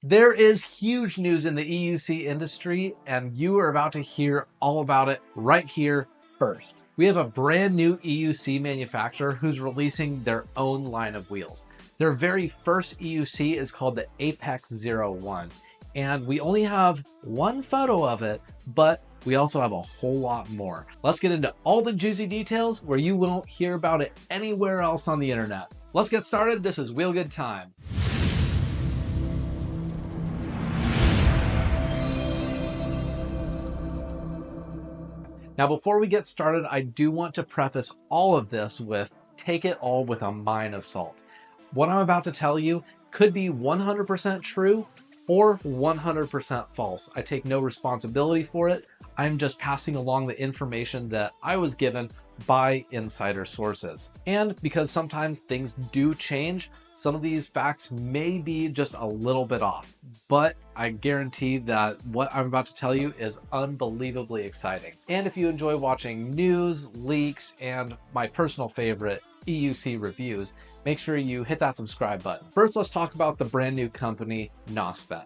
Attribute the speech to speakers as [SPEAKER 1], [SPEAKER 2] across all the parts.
[SPEAKER 1] There is huge news in the EUC industry, and you are about to hear all about it right here first. We have a brand new EUC manufacturer who's releasing their own line of wheels. Their very first EUC is called the Apex-01, and we only have one photo of it, but we also have a whole lot more. Let's get into all the juicy details where you won't hear about it anywhere else on the internet. Let's get started. This is Wheel Good Time. Now, before we get started, I do want to preface all of this with take it all with a grain of salt. What I'm about to tell you could be 100% true or 100% false. I take no responsibility for it. I'm just passing along the information that I was given by insider sources. And because sometimes things do change, some of these facts may be just a little bit off, but I guarantee that what I'm about to tell you is unbelievably exciting. And if you enjoy watching news, leaks, and my personal favorite, EUC reviews, make sure you hit that subscribe button. First, let's talk about the brand new company, Nosfet.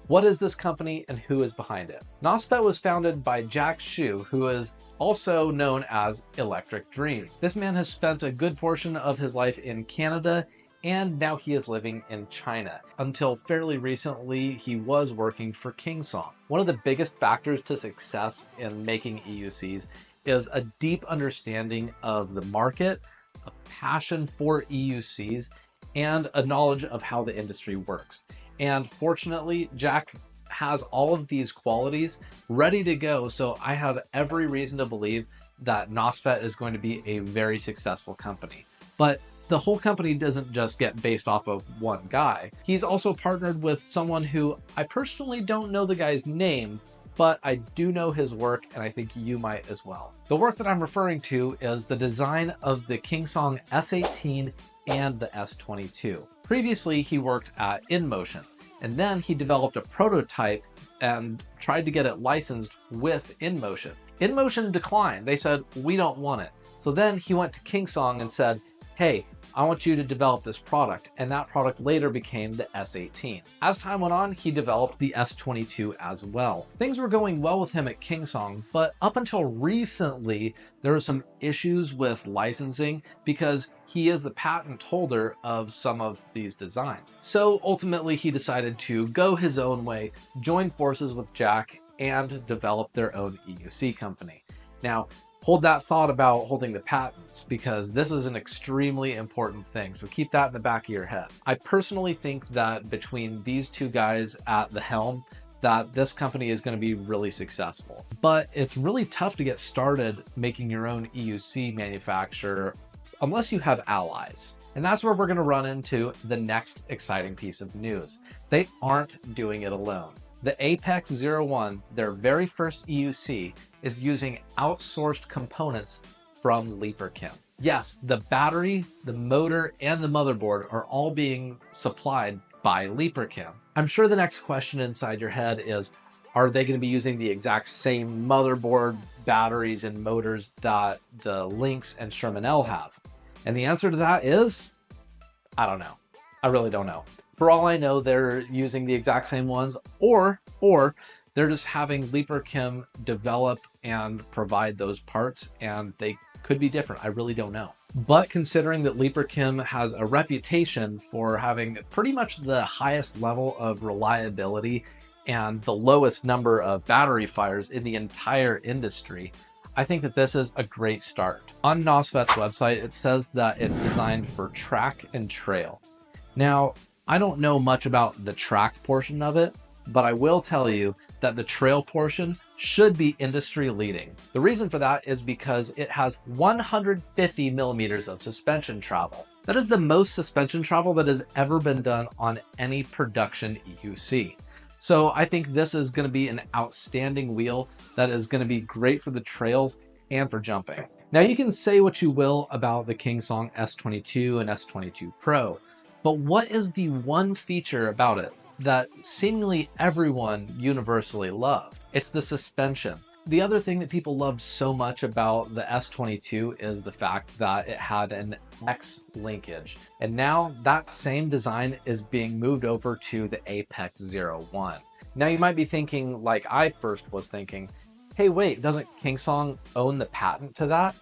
[SPEAKER 1] What is this company and who is behind it? Nosfet was founded by Jack Shu, who is also known as Electric Dreams. This man has spent a good portion of his life in Canada, and now he is living in China. Until fairly recently, he was working for Kingsong. One of the biggest factors to success in making EUCs is a deep understanding of the market, a passion for EUCs, and a knowledge of how the industry works. And fortunately, Jack has all of these qualities ready to go, so I have every reason to believe that Nosfet is going to be a very successful company. But the whole company doesn't just get based off of one guy. He's also partnered with someone who I personally don't know the guy's name, but I do know his work, and I think you might as well. The work that I'm referring to is the design of the Kingsong S18 and the S22. Previously, he worked at InMotion, and then he developed a prototype and tried to get it licensed with InMotion. InMotion declined. They said, "We don't want it." So then he went to Kingsong and said, "Hey, I want you to develop this product," and that product later became the S18. As time went on, he developed the S22 as well. Things were going well with him at Kingsong, but up until recently, there were some issues with licensing because he is the patent holder of some of these designs. So ultimately, he decided to go his own way, join forces with Jack, and develop their own EUC company. Now, hold that thought about holding the patents, because this is an extremely important thing. So keep that in the back of your head. I personally think that between these two guys at the helm, that this company is going to be really successful. But it's really tough to get started making your own EUC manufacturer unless you have allies. And that's where we're going to run into the next exciting piece of news. They aren't doing it alone. The Apex-01, their very first EUC, is using outsourced components from LeaperKim. Yes, the battery, the motor, and the motherboard are all being supplied by LeaperKim. I'm sure the next question inside your head is, are they going to be using the exact same motherboard, batteries, and motors that the Lynx and Sherman-L have? And the answer to that is, I don't know. I really don't know. For all I know, they're using the exact same ones, or they're just having LeaperKim develop and provide those parts, and they could be different. I really don't know. But considering that LeaperKim has a reputation for having pretty much the highest level of reliability and the lowest number of battery fires in the entire industry, I think that this is a great start. On Nosfet's website, it says that it's designed for track and trail. Now, I don't know much about the track portion of it, but I will tell you that the trail portion should be industry leading. The reason for that is because it has 150 millimeters of suspension travel. That is the most suspension travel that has ever been done on any production EUC. So I think this is going to be an outstanding wheel that is going to be great for the trails and for jumping. Now, you can say what you will about the Kingsong S22 and S22 Pro, but what is the one feature about it that seemingly everyone universally loved? It's the suspension. The other thing that people loved so much about the S22 is the fact that it had an X linkage. And now that same design is being moved over to the Apex-01. Now you might be thinking, like I first was thinking, hey, wait, doesn't Kingsong own the patent to that?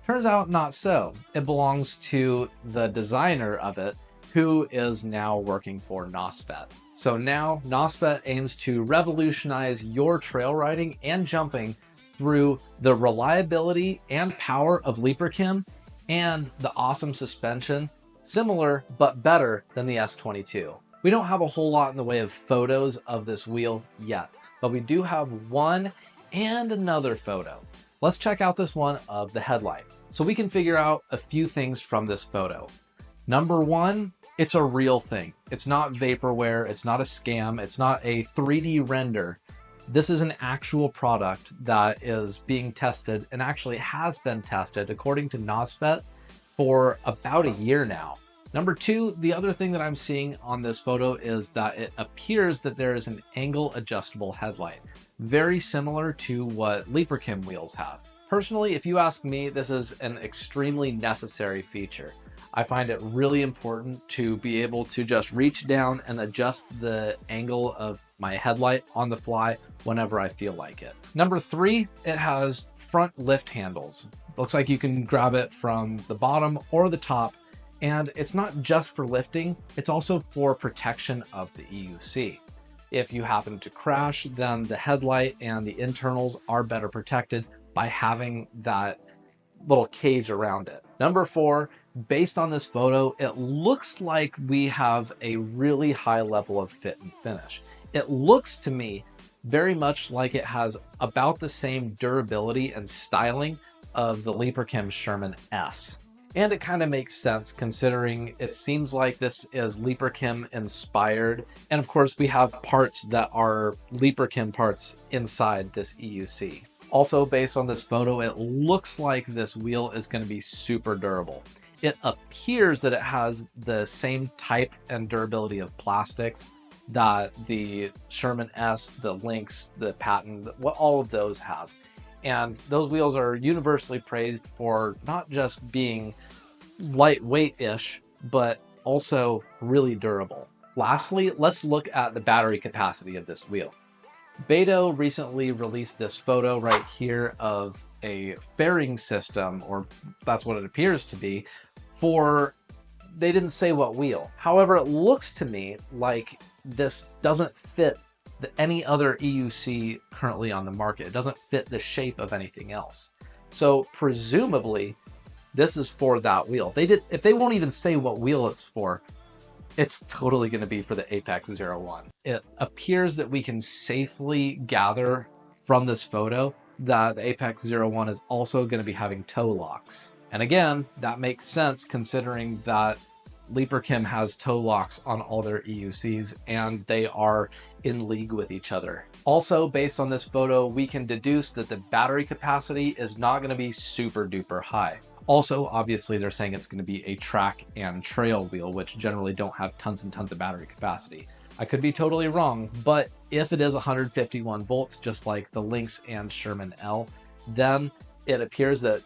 [SPEAKER 1] Turns out not so. It belongs to the designer of it, who is now working for Nosfet. So now Nosfet aims to revolutionize your trail riding and jumping through the reliability and power of LeaperKim and the awesome suspension, similar but better than the S22. We don't have a whole lot in the way of photos of this wheel yet, but we do have one and another photo. Let's check out this one of the headlight. So we can figure out a few things from this photo. Number one, it's a real thing. It's not vaporware, it's not a scam, it's not a 3D render. This is an actual product that is being tested and actually has been tested according to Nosfet for about a year now. Number two, the other thing that I'm seeing on this photo is that it appears that there is an angle adjustable headlight, very similar to what LeaperKim wheels have. Personally, if you ask me, this is an extremely necessary feature. I find it really important to be able to just reach down and adjust the angle of my headlight on the fly whenever I feel like it. Number three, it has front lift handles. Looks like you can grab it from the bottom or the top, and it's not just for lifting, it's also for protection of the EUC. If you happen to crash, then the headlight and the internals are better protected by having that little cage around it. Number four, based on this photo, it looks like we have a really high level of fit and finish. It looks to me very much like it has about the same durability and styling of the LeaperKim Sherman-S. And it kind of makes sense considering it seems like this is LeaperKim inspired. And of course we have parts that are LeaperKim parts inside this EUC. Also, based on this photo, it looks like this wheel is going to be super durable. It appears that it has the same type and durability of plastics that the Sherman-S, the Lynx, the patent, what all of those have. And those wheels are universally praised for not just being lightweight-ish, but also really durable. Lastly, let's look at the battery capacity of this wheel. Beidou recently released this photo right here of a fairing system, or that's what it appears to be, for, they didn't say what wheel. However, it looks to me like this doesn't fit any other EUC currently on the market. It doesn't fit the shape of anything else. So presumably this is for that wheel. If they won't even say what wheel it's for, it's totally going to be for the Apex-01. It appears that we can safely gather from this photo that the Apex-01 is also going to be having toe locks. And again, that makes sense considering that LeaperKim has toe locks on all their EUCs and they are in league with each other. Also, based on this photo, we can deduce that the battery capacity is not going to be super duper high. Also, obviously, they're saying it's going to be a track and trail wheel, which generally don't have tons and tons of battery capacity. I could be totally wrong, but if it is 151 volts, just like the Lynx and Sherman-L, then it appears that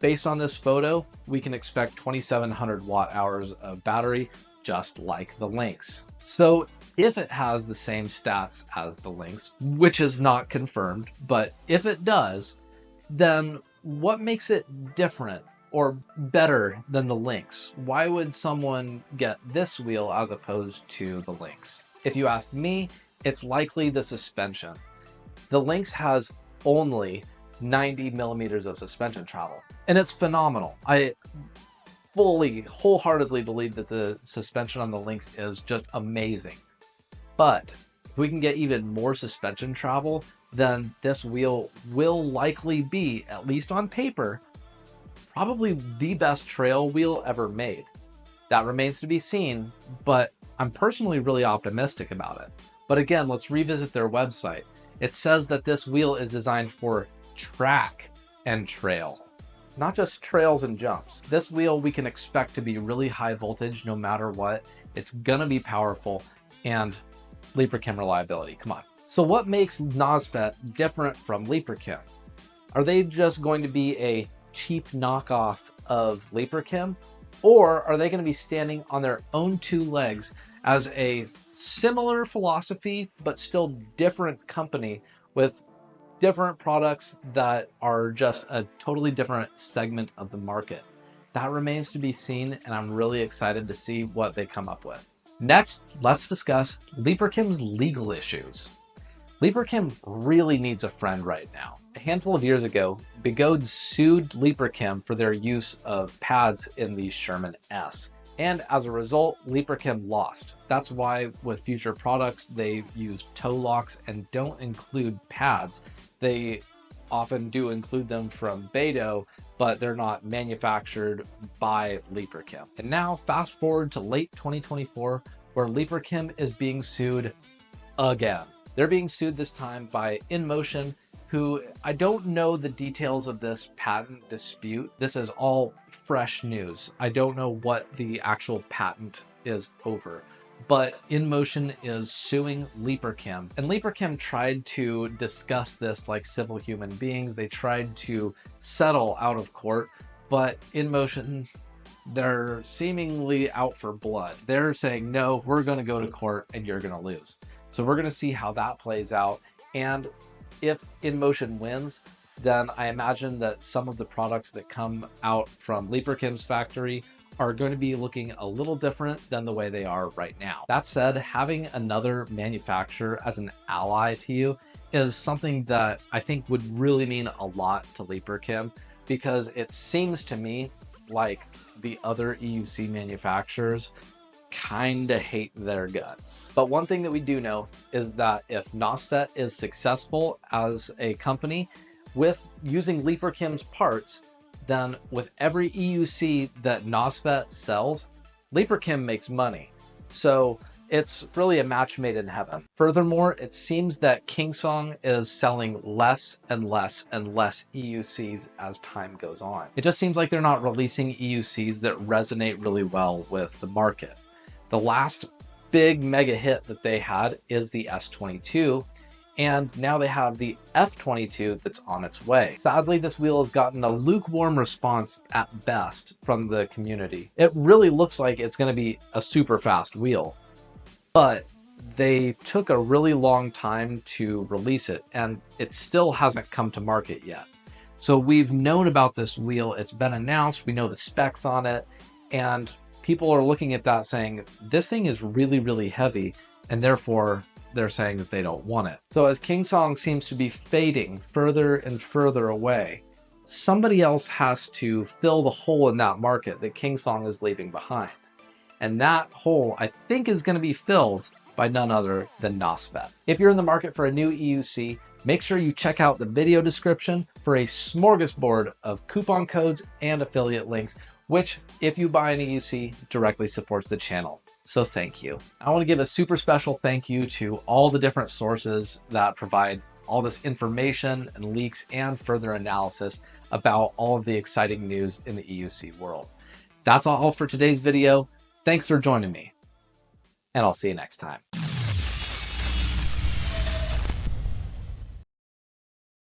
[SPEAKER 1] based on this photo, we can expect 2,700 watt hours of battery, just like the Lynx. So if it has the same stats as the Lynx, which is not confirmed, but if it does, then what makes it different or better than the Lynx? Why would someone get this wheel as opposed to the Lynx? If you ask me, it's likely the suspension. The Lynx has only 90 millimeters of suspension travel, and it's phenomenal. I wholeheartedly believe that the suspension on the Lynx is just amazing. But if we can get even more suspension travel, then this wheel will likely be, at least on paper, probably the best trail wheel ever made. That remains to be seen, but I'm personally really optimistic about it. But again, let's revisit their website. It says that this wheel is designed for track and trail, not just trails and jumps. This wheel we can expect to be really high voltage no matter what. It's gonna be powerful and LeaperKim reliability, come on. So what makes Nosfet different from LeaperKim? Are they just going to be a cheap knockoff of LeaperKim? Or are they going to be standing on their own two legs as a similar philosophy, but still different company with different products that are just a totally different segment of the market? That remains to be seen, and I'm really excited to see what they come up with. Next, let's discuss LeaperKim's legal issues. LeaperKim really needs a friend right now. A handful of years ago, Beidou sued LeaperKim for their use of pads in the Sherman-S. And as a result, LeaperKim lost. That's why with future products, they use toe locks and don't include pads. They often do include them from Beidou, but they're not manufactured by LeaperKim. And now fast forward to late 2024, where LeaperKim is being sued again. They're being sued this time by InMotion, who I don't know the details of this patent dispute. This is all fresh news. I don't know what the actual patent is over, but InMotion is suing LeaperKim. And LeaperKim tried to discuss this like civil human beings. They tried to settle out of court, but InMotion, they're seemingly out for blood. They're saying, no, we're gonna go to court and you're gonna lose. So we're gonna see how that plays out. And if InMotion wins, then I imagine that some of the products that come out from LeaperKim's factory are going to be looking a little different than the way they are right now. That said, having another manufacturer as an ally to you is something that I think would really mean a lot to LeaperKim, because it seems to me like the other EUC manufacturers kinda hate their guts. But one thing that we do know is that if Nosfet is successful as a company with using LeaperKim's parts, then with every EUC that Nosfet sells, LeaperKim makes money. So it's really a match made in heaven. Furthermore, it seems that Kingsong is selling less and less and less EUCs as time goes on. It just seems like they're not releasing EUCs that resonate really well with the market. The last big mega hit that they had is the S22, and now they have the F22 that's on its way. Sadly, this wheel has gotten a lukewarm response at best from the community. It really looks like it's going to be a super fast wheel, but they took a really long time to release it, and it still hasn't come to market yet. So we've known about this wheel, it's been announced, we know the specs on it, and people are looking at that saying, this thing is really, really heavy, and therefore they're saying that they don't want it. So as Kingsong seems to be fading further and further away, somebody else has to fill the hole in that market that Kingsong is leaving behind. And that hole, I think, is going to be filled by none other than Nosfet. If you're in the market for a new EUC, make sure you check out the video description for a smorgasbord of coupon codes and affiliate links, which, if you buy an EUC, directly supports the channel. So thank you. I want to give a super special thank you to all the different sources that provide all this information and leaks and further analysis about all of the exciting news in the EUC world. That's all for today's video. Thanks for joining me, and I'll see you next time.